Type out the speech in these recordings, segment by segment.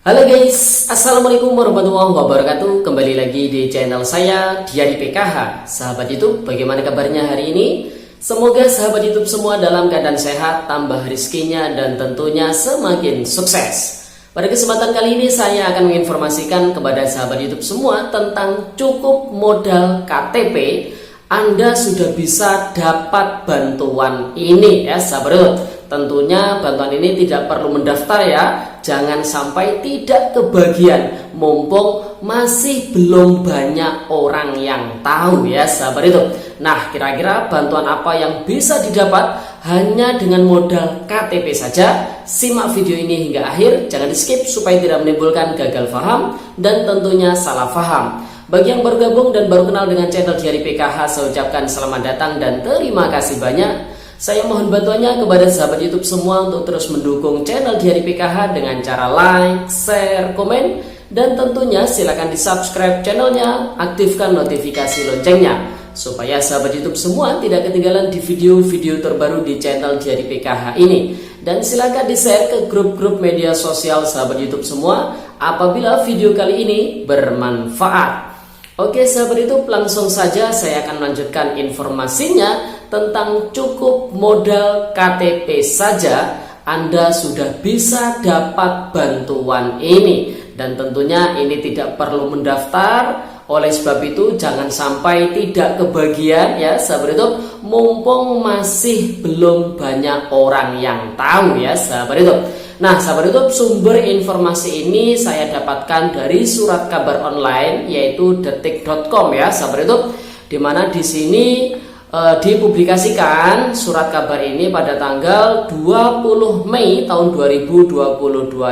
Halo guys, Assalamualaikum warahmatullahi wabarakatuh. Kembali lagi di channel saya, Diari PKH. Sahabat YouTube, bagaimana kabarnya hari ini? Semoga sahabat YouTube semua dalam keadaan sehat, tambah rezekinya, dan tentunya semakin sukses. Pada kesempatan kali ini saya akan menginformasikan kepada sahabat YouTube semua tentang cukup modal KTP. Anda sudah bisa dapat bantuan ini ya sahabat YouTube. Tentunya bantuan ini tidak perlu mendaftar ya. Jangan sampai tidak kebagian, mumpung masih belum banyak orang yang tahu ya sahabat itu. Nah, kira-kira bantuan apa yang bisa didapat hanya dengan modal KTP saja? Simak video ini hingga akhir, jangan di skip supaya tidak menimbulkan gagal paham dan tentunya salah paham. Bagi yang baru gabung dan baru kenal dengan channel Diari PKH, saya ucapkan selamat datang dan terima kasih banyak. Saya mohon bantuannya kepada sahabat YouTube semua untuk terus mendukung channel Diari PKH dengan cara like, share, komen, dan tentunya silakan di subscribe channelnya, aktifkan notifikasi loncengnya supaya sahabat YouTube semua tidak ketinggalan di video-video terbaru di channel Diari PKH ini. Dan silakan di share ke grup-grup media sosial sahabat YouTube semua apabila video kali ini bermanfaat. Oke sahabat YouTube, langsung saja saya akan melanjutkan informasinya tentang cukup modal KTP saja Anda sudah bisa dapat bantuan ini. Dan tentunya ini tidak perlu mendaftar. Oleh sebab itu jangan sampai tidak kebagian ya sahabat YouTube, mumpung masih belum banyak orang yang tahu ya sahabat YouTube. Nah sahabat YouTube, sumber informasi ini saya dapatkan dari surat kabar online yaitu detik.com ya sahabat YouTube, dimana di sini dipublikasikan surat kabar ini pada tanggal 20 Mei tahun 2022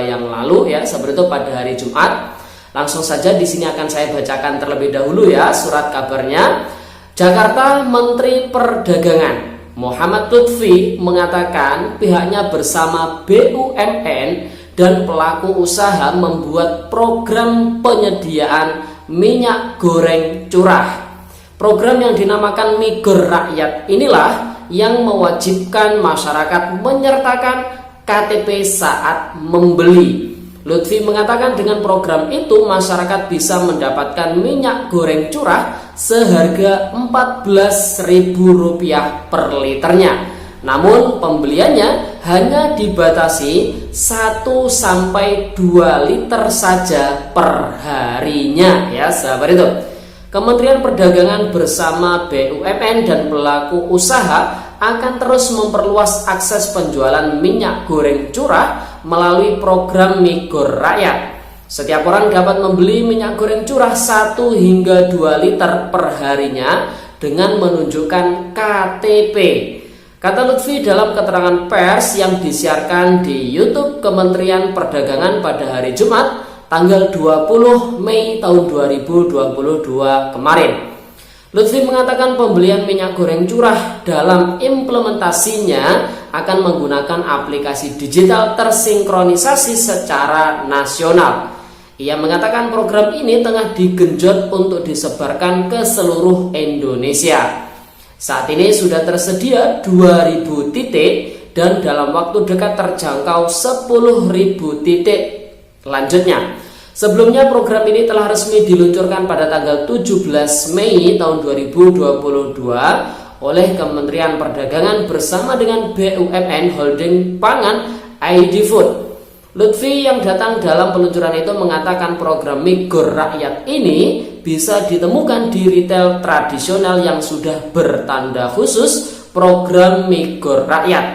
yang lalu ya sahabat YouTube, pada hari Jumat. Langsung saja di sini akan saya bacakan terlebih dahulu ya surat kabarnya. Jakarta, Menteri Perdagangan Muhammad Lutfi mengatakan pihaknya bersama BUMN dan pelaku usaha membuat program penyediaan minyak goreng curah. Program yang dinamakan Migor Rakyat inilah yang mewajibkan masyarakat menyertakan KTP saat membeli. Lutfi mengatakan dengan program itu masyarakat bisa mendapatkan minyak goreng curah seharga Rp14.000 per liternya. Namun pembeliannya hanya dibatasi 1-2 liter saja per harinya ya sahabat itu. Kementerian Perdagangan bersama BUMN dan pelaku usaha akan terus memperluas akses penjualan minyak goreng curah melalui program Migor Rakyat. Setiap orang dapat membeli minyak goreng curah 1 hingga 2 liter per harinya dengan menunjukkan KTP. Kata Lutfi dalam keterangan pers yang disiarkan di YouTube Kementerian Perdagangan pada hari Jumat tanggal 20 Mei tahun 2022 kemarin. Lutfi mengatakan pembelian minyak goreng curah dalam implementasinya akan menggunakan aplikasi digital tersinkronisasi secara nasional. Ia mengatakan program ini tengah digenjot untuk disebarkan ke seluruh Indonesia. Saat ini sudah tersedia 2.000 titik dan dalam waktu dekat terjangkau 10.000 titik lanjutnya. Sebelumnya program ini telah resmi diluncurkan pada tanggal 17 Mei tahun 2022 oleh Kementerian Perdagangan bersama dengan BUMN Holding Pangan ID Food. Lutfi yang datang dalam peluncuran itu mengatakan program Migor Rakyat ini bisa ditemukan di retail tradisional yang sudah bertanda khusus program Migor Rakyat.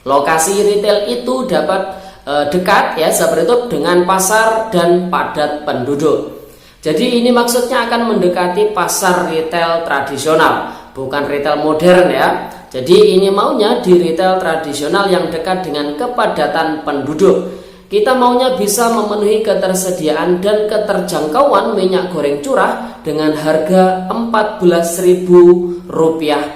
Lokasi retail itu dapat dekat ya sahabat YouTube dengan pasar dan padat penduduk. Jadi ini maksudnya akan mendekati pasar retail tradisional, bukan retail modern ya. Jadi ini maunya di retail tradisional yang dekat dengan kepadatan penduduk. Kita maunya bisa memenuhi ketersediaan dan keterjangkauan minyak goreng curah dengan harga Rp14.000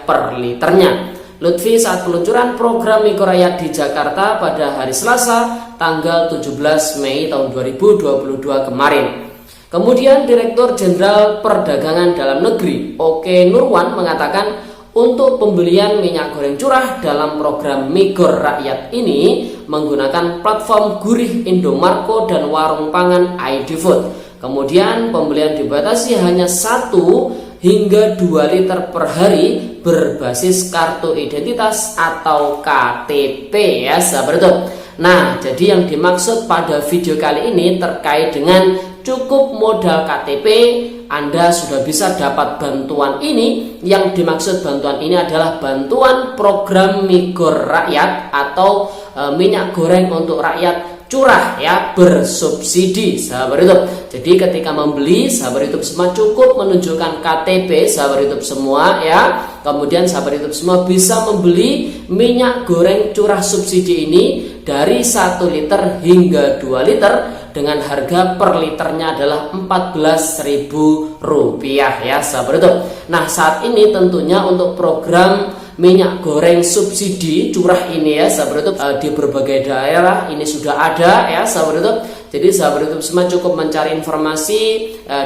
per liternya. Lutfi saat peluncuran program Migor Rakyat di Jakarta pada hari Selasa tanggal 17 Mei tahun 2022 kemarin. Kemudian Direktur Jenderal Perdagangan Dalam Negeri Oke Nurwan mengatakan untuk pembelian minyak goreng curah dalam program Migor Rakyat ini menggunakan platform Gurih Indomarko dan warung pangan ID Food. Kemudian pembelian dibatasi hanya 1 hingga 2 liter per hari berbasis kartu identitas atau KTP ya sahabat YouTube. Nah, jadi yang dimaksud pada video kali ini terkait dengan cukup modal KTP, Anda sudah bisa dapat bantuan ini. Yang dimaksud bantuan ini adalah bantuan program Migor Rakyat atau minyak goreng untuk rakyat curah ya, bersubsidi sahabat YouTube. Jadi ketika membeli, sahabat YouTube semua cukup menunjukkan KTP sahabat YouTube semua ya. Kemudian sahabat YouTube semua bisa membeli minyak goreng curah subsidi ini dari 1 liter hingga 2 liter dengan harga per liternya adalah Rp14.000 ya sahabat YouTube. Nah, saat ini tentunya untuk program minyak goreng subsidi curah ini ya sahabat YouTube di berbagai daerah ini sudah ada ya sahabat YouTube. Jadi sahabat YouTube semua cukup mencari informasi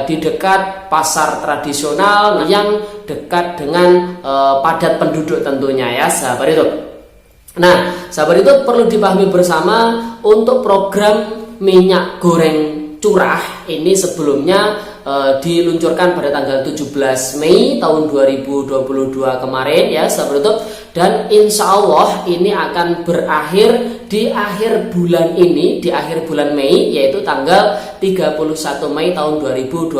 di dekat pasar tradisional yang dekat dengan padat penduduk tentunya ya sahabat YouTube. Nah, sahabat YouTube perlu dipahami bersama untuk program minyak goreng curah ini sebelumnya diluncurkan pada tanggal 17 Mei tahun 2022 kemarin ya sahabat YouTube, dan insya Allah ini akan berakhir di akhir bulan ini, di akhir bulan Mei, yaitu tanggal 31 Mei tahun 2022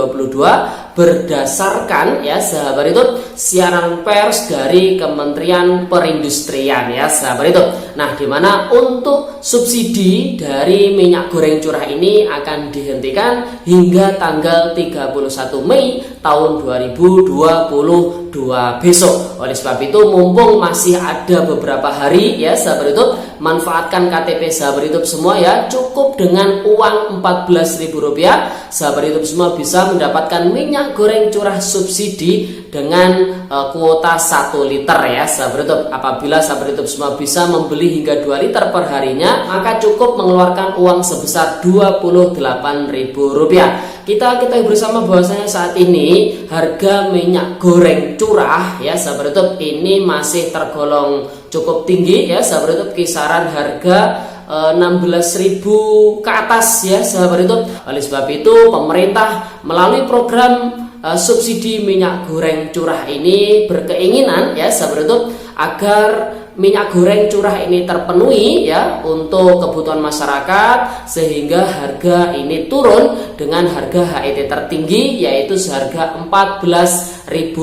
berdasarkan ya sahabat YouTube siaran pers dari Kementerian Perindustrian ya sahabat YouTube. Nah, dimana untuk subsidi dari minyak goreng curah ini akan dihentikan hingga tanggal 31 Mei tahun 2022 besok. Oleh sebab itu, mumpung masih ada beberapa hari ya sahabat YouTube, manfaatkan KTP sahabat YouTube semua ya. Cukup dengan uang Rp14.000 sahabat YouTube semua bisa mendapatkan minyak goreng curah subsidi dengan kuota 1 liter ya sahabat YouTube. Apabila sahabat YouTube semua bisa membeli hingga 2 liter per harinya, maka cukup mengeluarkan uang sebesar Rp28.000. Kita ketahui bersama bahwasanya saat ini harga minyak goreng curah ya sahabat YouTube ini masih tergolong cukup tinggi ya sahabat YouTube, kisaran harga 16.000 ke atas ya sahabat YouTube. Oleh sebab itu, pemerintah melalui program subsidi minyak goreng curah ini berkeinginan ya sahabat YouTube agar minyak goreng curah ini terpenuhi ya untuk kebutuhan masyarakat, sehingga harga ini turun dengan harga HET tertinggi yaitu seharga Rp14.000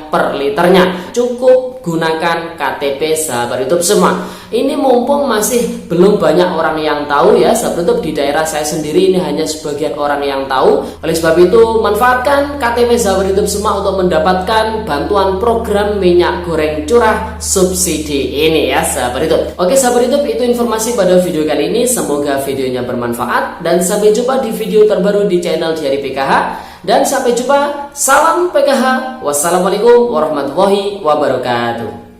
per liternya. Cukup gunakan KTP sahabat YouTube semua. Ini mumpung masih belum banyak orang yang tahu ya sahabat YouTube, di daerah saya sendiri ini hanya sebagian orang yang tahu. Oleh sebab itu, manfaatkan KTP sahabat YouTube semua untuk mendapatkan bantuan program minyak goreng curah subsidi ini ya sahabat YouTube. Oke sahabat YouTube, itu informasi pada video kali ini. Semoga videonya bermanfaat dan sampai jumpa di video terbaru di channel Diari PKH. Dan sampai jumpa, salam PKH. Wassalamualaikum warahmatullahi wabarakatuh.